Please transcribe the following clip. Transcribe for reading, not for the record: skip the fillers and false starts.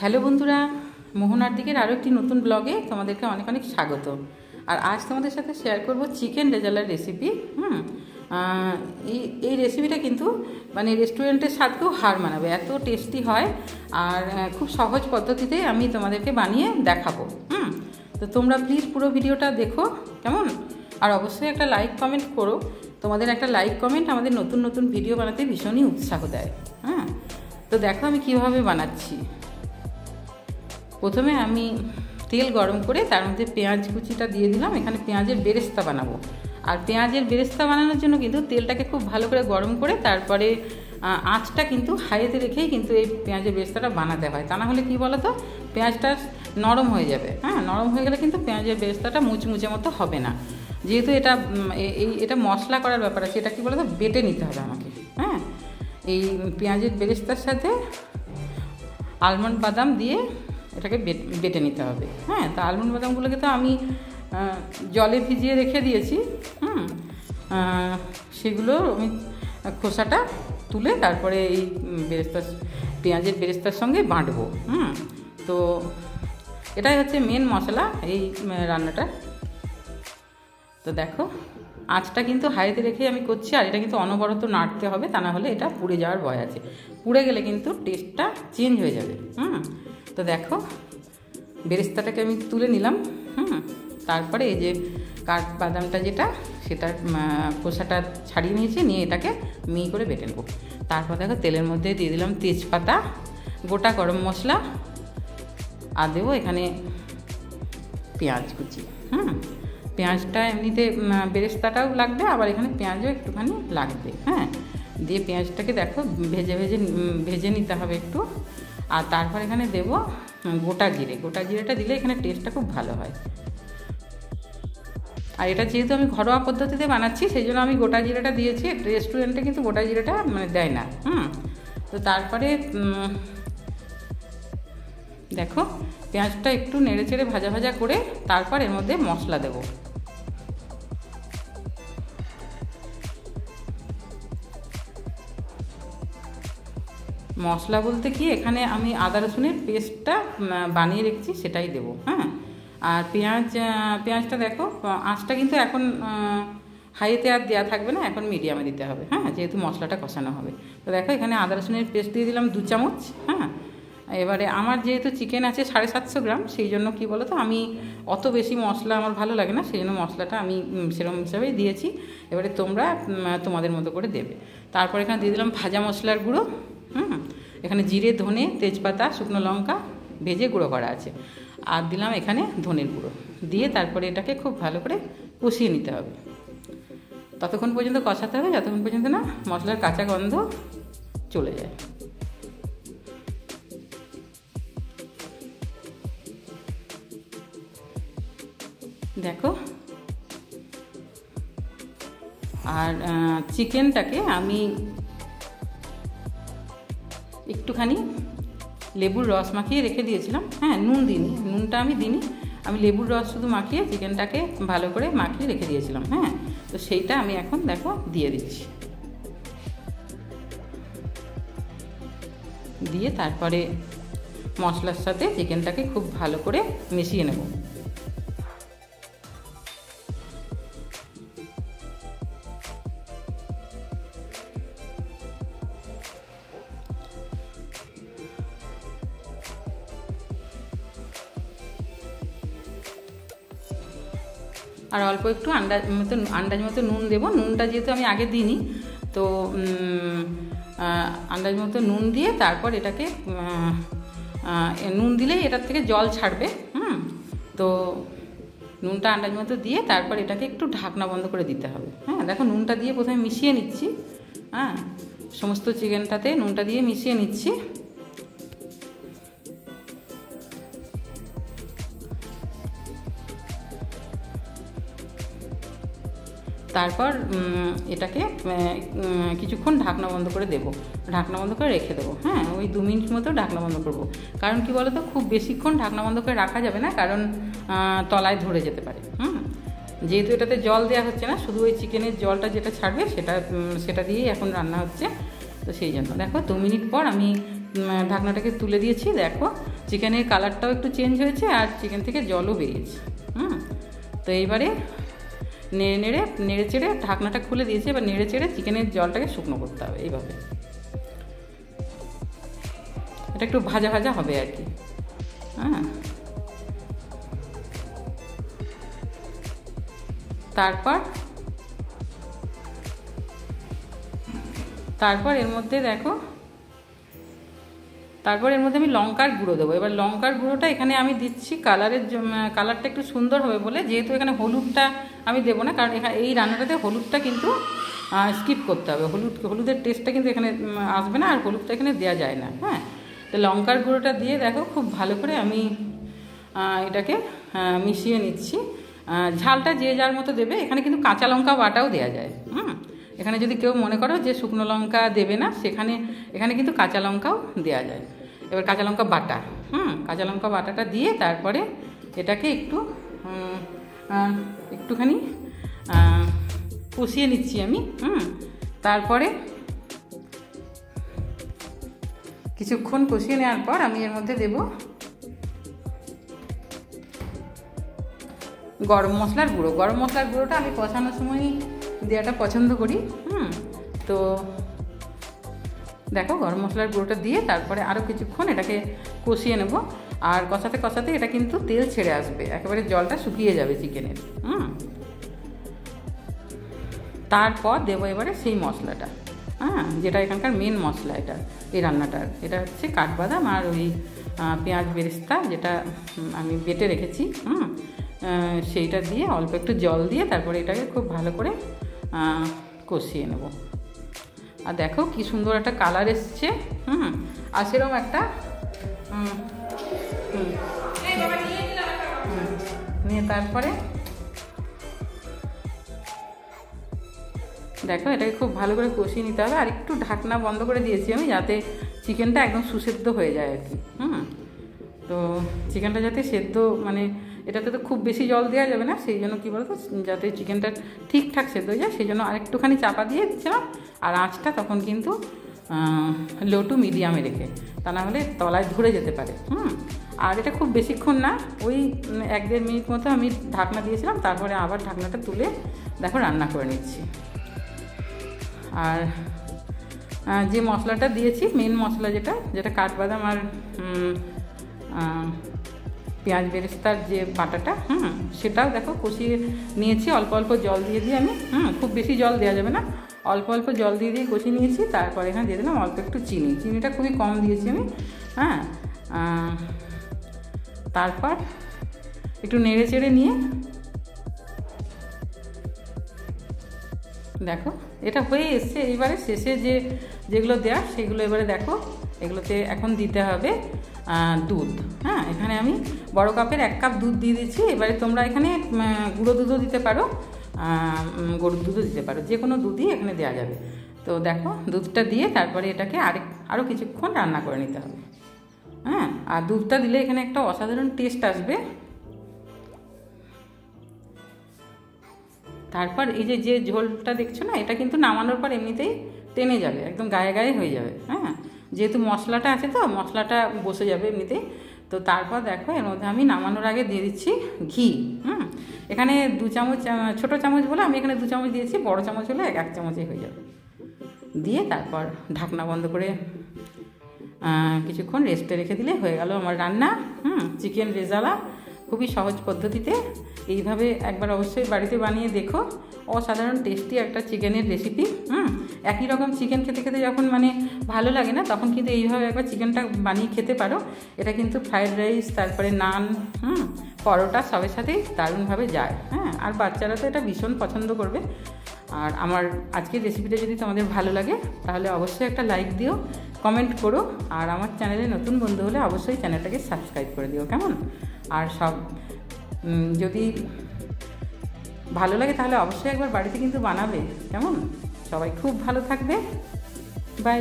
Hello বন্ধুরা, মোহনার দিকের আরও একটি নতুন ব্লগে তোমাদেরকে অনেক অনেক স্বাগত। আর আজ তোমাদের সাথে শেয়ার করব চিকেন রেজালার রেসিপি। এই রেসিপিটা কিন্তু মানে রেস্টুরেন্টের স্বাদকেও হার মানাবে, এত টেস্টি হয়। আর খুব সহজ পদ্ধতিতে আমি তোমাদেরকে বানিয়ে দেখাবো। তো তোমরা প্লিজ পুরো ভিডিওটা দেখো, কেমন? আর অবশ্যই একটা লাইক কমেন্ট করো। তোমাদের একটা লাইক কমেন্ট আমাদের নতুন নতুন ভিডিও বানাতে ভীষণই উৎসাহ দেয়। তো দেখো আমি কীভাবে বানাচ্ছি। প্রথমে আমি তেল গরম করে তার মধ্যে পেঁয়াজ কুচিটা দিয়ে দিলাম। এখানে পেঁয়াজের বেরেস্তা বানাবো। আর পেঁয়াজের বেরেস্তা বানানোর জন্য কিন্তু তেলটাকে খুব ভালো করে গরম করে তারপরে আঁচটা কিন্তু হাইতে রেখেই কিন্তু এই পেঁয়াজের বেরেস্তাটা বানাতে হয়। তা না হলে কী বলো তো, পেঁয়াজটা নরম হয়ে যাবে। নরম হয়ে গেলে কিন্তু পেঁয়াজের বেরেস্তাটা মুচমুচে মতো হবে না। যেহেতু এটা মশলা করার ব্যাপার আছে, এটা কী বলো তো, বেটে নিতে হবে আমাকে। এই পেঁয়াজের বেরেস্তার সাথে আলমন্ড বাদাম দিয়ে এটাকে বেটে নিতে হবে। তা আলমন্ড বাদামগুলোকে তো আমি জলে ভিজিয়ে রেখে দিয়েছি। সেগুলো আমি খোসাটা তুলে তারপরে এই পেঁয়াজের বেরেস্তার সঙ্গে বাঁটবো। তো এটাই হচ্ছে মেন মশলা এই রান্নাটা। তো দেখো আঁচটা কিন্তু হাইতে রেখে আমি করছি, আর এটা কিন্তু অনবরত নাড়তে হবে, তা না হলে এটা পুড়ে যাওয়ার ভয় আছে। পুড়ে গেলে কিন্তু টেস্টটা চেঞ্জ হয়ে যাবে। তো দেখো বেরেস্তাটাকে আমি তুলে নিলাম। তারপরে এই যে কাঠবাদামটা সেটার খোসাটা ছাড়িয়ে নিয়েছি, নিয়ে এটাকে মিহি করে বেটে নেবো। তারপর দেখো তেলের মধ্যে দিয়ে দিলাম তেজপাতা, গোটা গরম মশলা, আর দেবো এখানে পেঁয়াজ কুচি। পেঁয়াজটা এমনিতে বেরেস্তাটাও লাগবে, আবার এখানে পেঁয়াজও একটুখানি লাগবে। দিয়ে পেঁয়াজটাকে দেখো ভেজে নিতে হবে একটু। আর তারপর এখানে দেব গোটা জিরেটা দিলে এখানে টেস্টটা খুব ভালো হয়। আর এটা যেহেতু আমি ঘরোয়া পদ্ধতিতে বানাচ্ছি, সেই জন্য আমি গোটা জিরেটা দিয়েছি। রেস্টুরেন্টে কিন্তু গোটা জিরেটা মানে দেয় না। তো তারপরে দেখো পেঁয়াজটা একটু নেড়ে চেড়ে ভাজা ভাজা করে তারপর এর মধ্যে মশলা দেব। মশলা বলতে কি, এখানে আমি আদা রসুনের পেস্টটা বানিয়ে রেখেছি, সেটাই দেবো। আর পেঁয়াজটা দেখো আঁচটা কিন্তু এখন হাইতে আর দেওয়া থাকবে না, এখন মিডিয়ামে দিতে হবে। যেহেতু মশলাটা কষানো হবে। তো দেখো এখানে আদা রসুনের পেস্ট দিয়ে দিলাম 2 চামচ। এবারে আমার যেহেতু চিকেন আছে 750 গ্রাম, সেই জন্য কী বলো তো, আমি অত বেশি মশলা আমার ভালো লাগে না, সেই জন্য মশলাটা আমি সেরকম হিসাবেই দিয়েছি। এবারে তোমরা তোমাদের মতো করে দেবে। তারপর এখানে দিয়ে দিলাম ভাজা মশলার গুঁড়ো। এখানে জিরে, ধনে, তেজপাতা, শুকনো লঙ্কা ভেজে গুঁড়ো করা আছে। আর দিলাম এখানে ধনের গুঁড়ো। দিয়ে তারপরে এটাকে খুব ভালো করে কষিয়ে নিতে হবে। ততক্ষণ পর্যন্ত কষাতে হবে যতক্ষণ পর্যন্ত না মশলার কাঁচা গন্ধ চলে যায়। দেখো আর চিকেনটাকে আমি একটুখানি লেবুর রস মাখিয়ে রেখে দিয়েছিলাম। নুন দিইনি, নুনটা আমি দিইনি, আমি লেবুর রস শুধু মাখিয়ে চিকেনটাকে ভালো করে মাখিয়ে রেখে দিয়েছিলাম। তো সেইটা আমি এখন দেখো দিয়ে দিচ্ছি। দিয়ে তারপরে মশলার সাথে চিকেনটাকে খুব ভালো করে মিশিয়ে নেব। আর অল্প একটু আন্দাজ মতো নুন দেবো। নুনটা যেহেতু আমি আগে দিইনি, তো আন্দাজ মতো নুন দিয়ে তারপর এটাকে নুন দিলেই এটার থেকে জল ছাড়বে। তো নুনটা আন্দাজ মতো দিয়ে তারপর এটাকে একটু ঢাকনা বন্ধ করে দিতে হবে। দেখো নুনটা দিয়ে প্রথমে মিশিয়ে নিচ্ছি। সমস্ত চিকেনটাতে নুনটা দিয়ে মিশিয়ে নিচ্ছি। তারপর এটাকে কিছুক্ষণ ঢাকনা বন্ধ করে দেবো, ঢাকনা বন্ধ করে রেখে দেবো। ওই 2 মিনিট মতো ঢাকনা বন্ধ করবো। কারণ কি বলো তো, খুব বেশিক্ষণ ঢাকনা বন্ধ করে রাখা যাবে না, কারণ তলায় ধরে যেতে পারে। যেহেতু এটাতে জল দেওয়া হচ্ছে না, শুধু ওই চিকেনের জলটা যেটা ছাড়বে সেটা দিয়েই এখন রান্না হচ্ছে। তো সেই জন্য দেখো 2 মিনিট পর আমি ঢাকনাটাকে তুলে দিয়েছি। দেখো চিকেনের কালারটাও একটু চেঞ্জ হয়েছে আর চিকেন থেকে জলও বেরিয়েছে। তো এইবারে নেড়ে চেড়ে ঢাকনাটা খুলে দিয়েছি। এবার নেড়ে চেড়ে চিকেনের জলটাকে শুকনো করতে হবে এইভাবে। এটা একটু ভাজা ভাজা হবে আর কি। তারপর এর মধ্যে দেখো, তারপর এর মধ্যে আমি লঙ্কার গুঁড়ো দেবো। এবার লঙ্কার গুঁড়োটা এখানে আমি দিচ্ছি কালারটা একটু সুন্দর হবে বলে, যেহেতু এখানে হলুদটা আমি দেবো না, কারণ এখানে এই রান্নাটাতে হলুদটা কিন্তু স্কিপ করতে হবে। হলুদের টেস্টটা কিন্তু এখানে আসবে না, আর হলুদটা এখানে দেওয়া যায় না। তো লঙ্কার গুঁড়োটা দিয়ে দেখো খুব ভালো করে আমি এটাকে মিশিয়ে নিচ্ছি। ঝালটা যে যার মতো দেবে। এখানে কিন্তু কাঁচা লঙ্কা বাটাও দেওয়া যায়। এখানে যদি কেউ মনে করো যে শুকনো লঙ্কা দেবে না, এখানে কিন্তু কাঁচা লঙ্কাও দেওয়া যায়। এবার কাঁচা লঙ্কা বাটা, কাঁচা লঙ্কা বাটাটা দিয়ে তারপরে এটাকে একটুখানি কষিয়ে নিচ্ছি আমি। তারপরে কিছুক্ষণ কষিয়ে নেওয়ার পর আমি এর মধ্যে দেব গরম মশলার গুঁড়ো। গরম মশলার গুঁড়োটা আমি কষানোর সময়ই দেওয়াটা পছন্দ করি। তো দেখো গরম মশলার গুঁড়োটা দিয়ে তারপরে আরও কিছুক্ষণ এটাকে কষিয়ে নেব। আর কষাতে কষাতে এটা কিন্তু তেল ছেড়ে আসবে, একেবারে জলটা শুকিয়ে যাবে চিকেনের। তারপর দেবো এবারে সেই মশলাটা, যেটা এখানকার মেন মশলা এই রান্নাটার। এটা হচ্ছে কাঠবাদাম আর ওই পেঁয়াজ বেরেস্তা, যেটা আমি বেটে রেখেছি। সেইটা দিয়ে অল্প একটু জল দিয়ে তারপরে এটাকে খুব ভালো করে কষিয়ে নেব। আর দেখো কি সুন্দর একটা কালার এসছে। আর সেরকম একটা নিয়ে তারপরে দেখো এটাকে খুব ভালো করে কষিয়ে নিতে হবে। আর একটু ঢাকনা বন্ধ করে দিয়েছি আমি, যাতে চিকেনটা একদম সুসেদ্ধ হয়ে যায় আর কি। তো চিকেনটা যাতে সেদ্ধ, মানে এটাতে তো খুব বেশি জল দেওয়া যাবে না, সেই জন্য কী বলতো, যাতে চিকেনটা ঠিকঠাক সেদ্ধ হয়ে যায় সেই জন্য আরেকটুখানি চাপা দিয়ে দিচ্ছিলাম। আর আঁচটা তখন কিন্তু লো টু মিডিয়ামে রেখে, তা না হলে তলায় ধরে যেতে পারে। আর এটা খুব বেশিক্ষণ না, ওই 1-1.5 মিনিট মতো আমি ঢাকনা দিয়েছিলাম। তারপরে আবার ঢাকনাটা তুলে দেখো রান্না করে নিচ্ছি। আর যে মশলাটা দিয়েছি, মেন মশলা যেটা কাঠবাদাম আর পেঁয়াজ বেরেস্তার যে বাটাটা, সেটাও দেখো কষিয়ে নিয়েছি অল্প অল্প জল দিয়ে আমি। খুব বেশি জল দেওয়া যাবে না, অল্প অল্প জল দিয়ে কষিয়ে নিয়েছি। তারপর এখানে দিয়ে দিলাম অল্প একটু চিনিটা খুবই কম দিয়েছি আমি। তারপর একটু নেড়ে চেড়ে নিয়ে দেখো এটা হয়ে এসছে। এইবারে শেষে যেগুলো দেওয়া সেগুলো এবারে দেখো, এগুলোতে এখন দিতে হবে দুধ। এখানে আমি বড় কাপের 1 কাপ দুধ দিয়ে দিচ্ছি। এবারে তোমরা এখানে গুঁড়ো দুধও দিতে পারো, গরুর দুধও দিতে পারো, যে কোনো দুধই এখানে দেওয়া যাবে। তো দেখো দুধটা দিয়ে তারপরে এটাকে আরও কিছুক্ষণ রান্না করে নিতে হবে। আর দুধটা দিলে এখানে একটা অসাধারণ টেস্ট আসবে। তারপর এই যে ঝোলটা দেখছো না, এটা কিন্তু নামানোর পর এমনিতেই টেনে যাবে, একদম গায়ে গায়ে হয়ে যাবে। যেহেতু মশলাটা আছে তো মশলাটা বসে যাবে এমনিতেই। তো তারপর দেখো এর মধ্যে আমি নামানোর আগে দিয়ে দিচ্ছি ঘি। এখানে 2 চামচ, ছোটো চামচ বলে আমি এখানে 2 চামচ দিয়েছি, বড় চামচ হলে 1 চামচই হয়ে যাবে। দিয়ে তারপর ঢাকনা বন্ধ করে কিছুক্ষণ রেস্টে রেখে দিলে হয়ে গেল আমার রান্না। চিকেন রেজালা, খুবই সহজ পদ্ধতিতে। এইভাবে একবার অবশ্যই বাড়িতে বানিয়ে দেখো, অসাধারণ টেস্টি একটা চিকেনের রেসিপি। একই রকম চিকেন খেতে খেতে যখন মানে ভালো লাগে না, তখন কিন্তু এইভাবে একবার চিকেনটা বানিয়ে খেতে পারো। এটা কিন্তু ফ্রায়েড রাইস, তারপরে নান, পরোটা সবের সাথেই দারুণভাবে যায়। আর বাচ্চারা তো এটা ভীষণ পছন্দ করবে। আর আমার আজকের রেসিপিটা যদি তোমাদের ভালো লাগে তাহলে অবশ্যই একটা লাইক দিও, কমেন্ট করো। আর আমার চ্যানেলে নতুন বন্ধু হলে অবশ্যই চ্যানেলটাকে সাবস্ক্রাইব করে দিও, কেমন? আর যদি ভালো লাগে তাহলে অবশ্যই একবার বাড়িতে কিন্তু বানাবে, কেমন? সবাই খুব ভালো থাকবে, বাই।